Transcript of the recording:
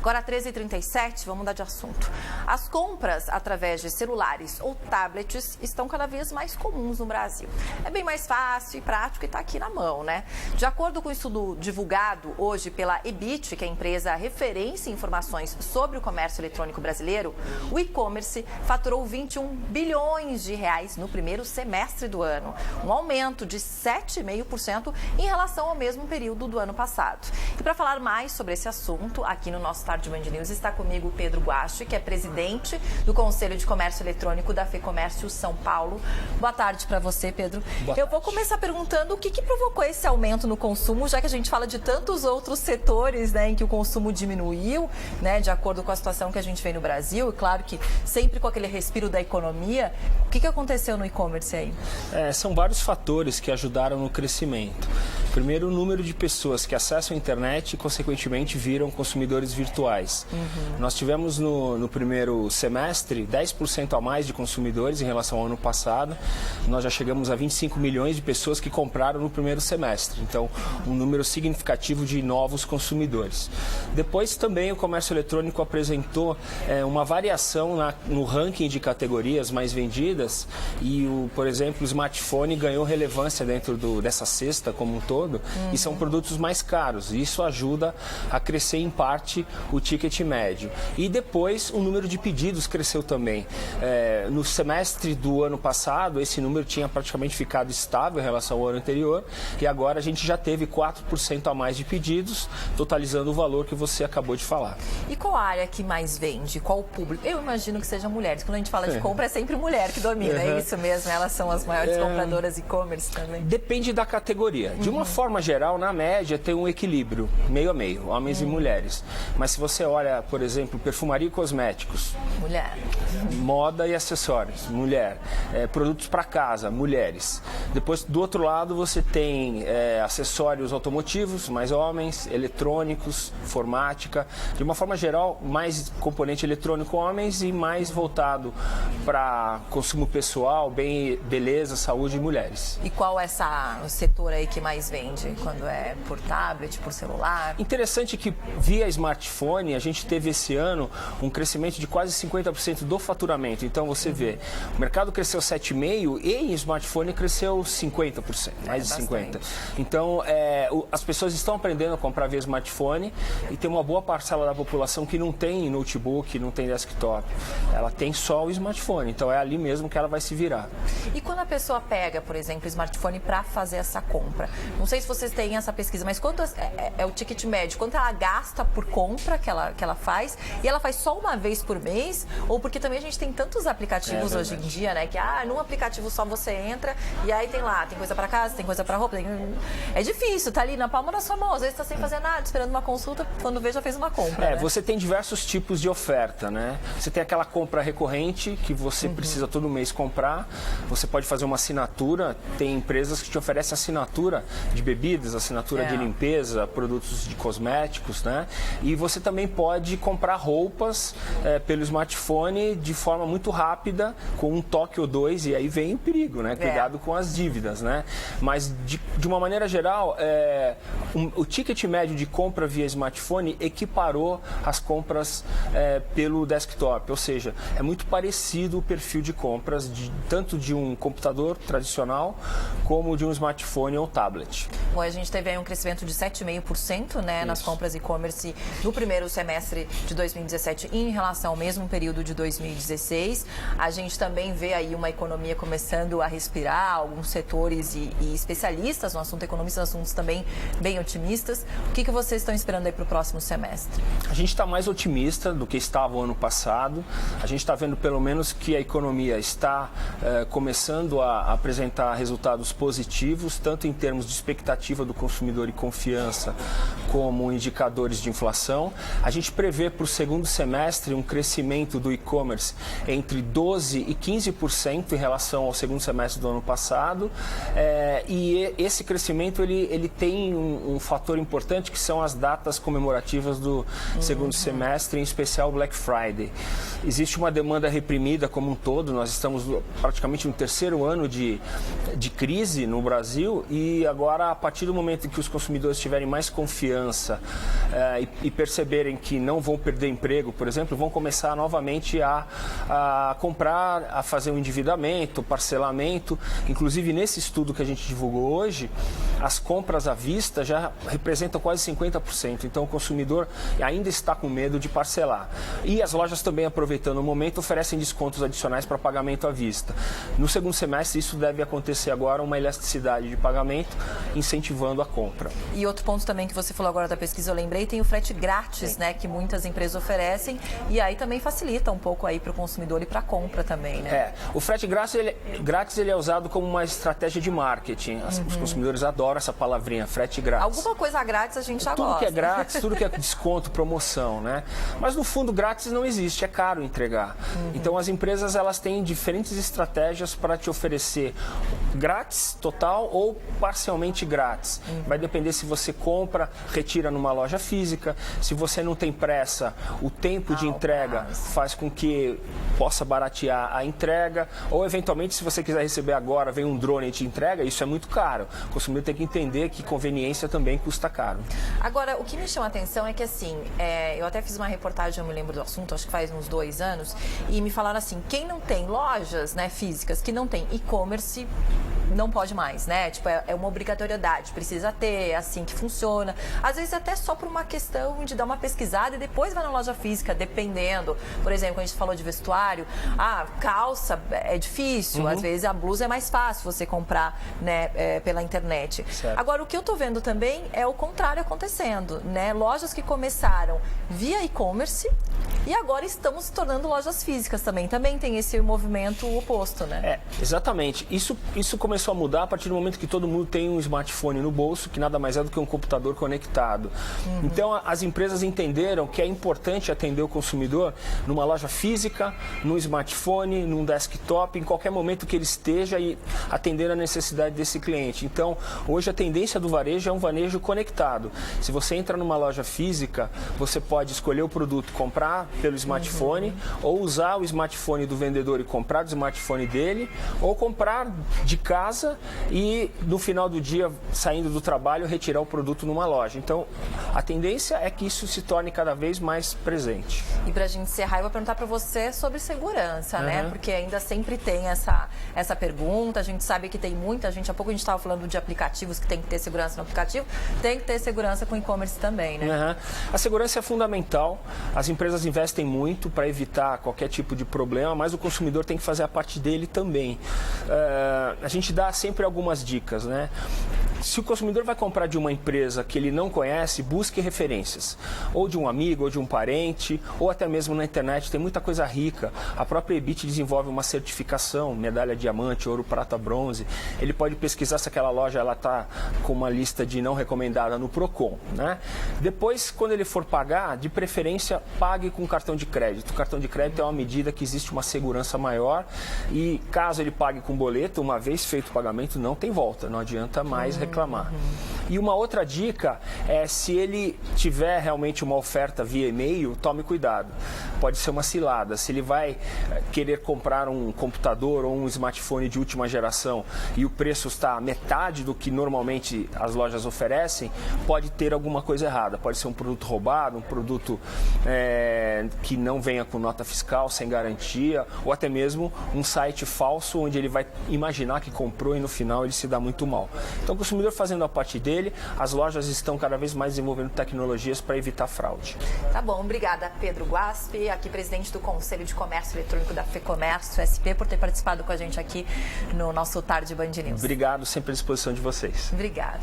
Agora, 13h37, vamos mudar de assunto. As compras através de celulares ou tablets estão cada vez mais comuns no Brasil. É bem mais fácil e prático e está aqui na mão, né? De acordo com o estudo divulgado hoje pela Ebit, que é a empresa referência em informações sobre o comércio eletrônico brasileiro, o e-commerce faturou 21 bilhões de reais no primeiro semestre do ano, um aumento de 7,5% em relação ao mesmo período do ano passado. E para falar mais sobre esse assunto, aqui no nosso Tarde Band News está comigo o Pedro Guache, que é presidente do Conselho de Comércio Eletrônico da FEComércio São Paulo. Boa tarde para você, Pedro. Eu vou começar perguntando o que provocou esse aumento no consumo, já que a gente fala de tantos outros setores, né, em que o consumo diminuiu, né, de acordo com a situação que a gente vê no Brasil, e claro que sempre com aquele respiro da economia. O que aconteceu no e-commerce aí? São vários fatores que ajudaram no crescimento. Primeiro, o número de pessoas que acessam a internet e, consequentemente, viram consumidores virtuais. Nós tivemos no primeiro semestre 10% a mais de consumidores em relação ao ano passado. Nós já chegamos a 25 milhões de pessoas que compraram no primeiro semestre. Então, um número significativo de novos consumidores. Depois, também, o comércio eletrônico apresentou uma variação no ranking de categorias mais vendidas e, por exemplo, o smartphone ganhou relevância dentro dessa cesta como um todo. E são produtos mais caros. Isso ajuda a crescer, em parte, o ticket médio. E depois, o número de pedidos cresceu também. No semestre do ano passado, esse número tinha praticamente ficado estável em relação ao ano anterior. E agora a gente já teve 4% a mais de pedidos, totalizando o valor que você acabou de falar. E qual a área que mais vende? Qual o público? Eu imagino que sejam mulheres. Quando a gente fala de compra, é sempre mulher que domina. É isso mesmo? Elas são as maiores compradoras e-commerce também? Depende da categoria. De uma forma geral, na média, tem um equilíbrio, meio a meio, homens e mulheres. Mas se você olha, por exemplo, perfumaria e cosméticos, mulher. Moda e acessórios, mulher. Produtos para casa, mulheres. Depois, do outro lado, você tem acessórios automotivos, mais homens, eletrônicos, informática. De uma forma geral, mais componente eletrônico homens e mais voltado para consumo pessoal, beleza, saúde e mulheres. E qual é o setor aí que mais vende? Quando é por tablet, por celular? Interessante que via smartphone a gente teve esse ano um crescimento de quase 50% do faturamento. Então você vê, o mercado cresceu 7,5% e em smartphone cresceu 50%, mais de 50%. Então as pessoas estão aprendendo a comprar via smartphone e tem uma boa parcela da população que não tem notebook, não tem desktop. Ela tem só o smartphone, então é ali mesmo que ela vai se virar. E quando a pessoa pega, por exemplo, o smartphone para fazer essa compra, não sei se vocês têm essa pesquisa, mas quanto é o ticket médio? Quanto ela gasta por compra que ela faz? E ela faz só uma vez por mês? Ou porque também a gente tem tantos aplicativos hoje em dia, né? Que num aplicativo só você entra e aí tem coisa para casa, tem coisa para roupa. É difícil, tá ali na palma da sua mão. Às vezes tá sem fazer nada, esperando uma consulta, quando vê já fez uma compra. Né? Você tem diversos tipos de oferta, né? Você tem aquela compra recorrente que você precisa todo mês comprar. Você pode fazer uma assinatura. Tem empresas que te oferecem assinatura de bebidas, assinatura de limpeza, produtos de cosméticos, né? E você também pode comprar roupas pelo smartphone de forma muito rápida, com um toque ou dois, e aí vem o perigo, né? Cuidado com as dívidas, né? Mas, de uma maneira geral, o ticket médio de compra via smartphone equiparou as compras pelo desktop, ou seja, é muito parecido o perfil de compras tanto de um computador tradicional como de um smartphone ou tablet. Bom, a gente teve aí um crescimento de 7,5%, né, nas compras e-commerce no primeiro semestre de 2017 em relação ao mesmo período de 2016. A gente também vê aí uma economia começando a respirar, alguns setores e especialistas no assunto, economistas no assunto também bem otimistas. O que vocês estão esperando aí para o próximo semestre? A gente está mais otimista do que estava o ano passado. A gente está vendo pelo menos que a economia está começando a apresentar resultados positivos, tanto em termos de expectativa do consumidor e confiança, como indicadores de inflação. A gente prevê para o segundo semestre um crescimento do e-commerce entre 12% e 15% em relação ao segundo semestre do ano passado. E esse crescimento ele tem um fator importante, que são as datas comemorativas do segundo semestre, em especial Black Friday. Existe uma demanda reprimida como um todo. Nós estamos praticamente no terceiro ano de crise no Brasil e agora Agora, a partir do momento em que os consumidores tiverem mais confiança e perceberem que não vão perder emprego, por exemplo, vão começar novamente a comprar, a fazer um endividamento, parcelamento. Inclusive, nesse estudo que a gente divulgou hoje, as compras à vista já representam quase 50%. Então, o consumidor ainda está com medo de parcelar. E as lojas também, aproveitando o momento, oferecem descontos adicionais para pagamento à vista. No segundo semestre, isso deve acontecer agora, uma elasticidade de pagamento, incentivando a compra. E outro ponto também que você falou agora da pesquisa, eu lembrei, tem o frete grátis, né, que muitas empresas oferecem, e aí também facilita um pouco aí para o consumidor e para a compra também, né? O frete grátis ele é usado como uma estratégia de marketing. Os consumidores adoram essa palavrinha, frete grátis. Alguma coisa grátis a gente já gosta. Tudo que é grátis, tudo que é desconto, promoção, né? Mas no fundo, grátis não existe, é caro entregar. Então as empresas, elas têm diferentes estratégias para te oferecer grátis, total ou parcialmente grátis. Vai depender se você compra, retira numa loja física. Se você não tem pressa, o tempo de entrega faz com que possa baratear a entrega. Ou, eventualmente, se você quiser receber agora, vem um drone e te entrega, isso é muito caro. O consumidor tem que entender que conveniência também custa caro. Agora, o que me chama a atenção é que, assim, eu até fiz uma reportagem, eu me lembro do assunto, acho que faz uns 2 anos, e me falaram assim, quem não tem lojas, né, físicas, que não tem e-commerce, não pode mais, né? Tipo, é uma obrigatoriedade, precisa ter, é assim que funciona. Às vezes até só por uma questão de dar uma pesquisada e depois vai na loja física, dependendo. Por exemplo, quando a gente falou de vestuário, calça é difícil, às vezes a blusa é mais fácil você comprar, né, pela internet. Certo. Agora, o que eu tô vendo também é o contrário acontecendo, né? Lojas que começaram via e-commerce e agora estamos se tornando lojas físicas também. Também tem esse movimento oposto, né? Exatamente. Isso começou a mudar a partir do momento que todo mundo tem um smartphone no bolso, que nada mais é do que um computador conectado. Então, as empresas entenderam que é importante atender o consumidor numa loja física, num smartphone, num desktop, em qualquer momento que ele esteja e atender a necessidade desse cliente. Então, hoje a tendência do varejo é um varejo conectado. Se você entra numa loja física, você pode escolher o produto, comprar pelo smartphone, ou usar o smartphone do vendedor e comprar do smartphone dele, ou comprar de casa e no final do dia, saindo do trabalho, retirar o produto numa loja. Então, a tendência é que isso se torne cada vez mais presente. E para a gente encerrar, eu vou perguntar para você sobre segurança, né? Porque ainda sempre tem essa pergunta, a gente sabe que tem muita gente, há pouco a gente estava falando de aplicativos que tem que ter segurança no aplicativo, tem que ter segurança com e-commerce também, né? A segurança é fundamental, as empresas investem muito para evitar qualquer tipo de problema, mas o consumidor tem que fazer a parte dele também. A gente dá sempre algumas dicas, né? Se o consumidor vai comprar de uma empresa que ele não conhece, busque referências. Ou de um amigo, ou de um parente, ou até mesmo na internet. Tem muita coisa rica. A própria Ebit desenvolve uma certificação, medalha diamante, ouro, prata, bronze. Ele pode pesquisar se aquela loja está com uma lista de não recomendada no Procon, né? Depois, quando ele for pagar, de preferência, pague com cartão de crédito. O cartão de crédito é uma medida que existe uma segurança maior e caso ele pague com boleto, uma vez feito o pagamento, não tem volta. Não adianta mais reclamar. E uma outra dica é, se ele tiver realmente uma oferta via e-mail, tome cuidado. Pode ser uma cilada. Se ele vai querer comprar um computador ou um smartphone de última geração e o preço está metade do que normalmente as lojas oferecem, pode ter alguma coisa errada. Pode ser um produto roubado, um produto que não venha com nota fiscal, sem garantia, ou até mesmo um site falso onde ele vai imaginar que comprou e no final ele se dá muito mal. Então, o consumidor fazendo a parte dele, as lojas estão cada vez mais desenvolvendo tecnologias para evitar fraude. Tá bom, obrigada Pedro Guaspi, aqui presidente do Conselho de Comércio Eletrônico da FEComércio SP, por ter participado com a gente aqui no nosso Tarde Band News. Obrigado, sempre à disposição de vocês. Obrigada.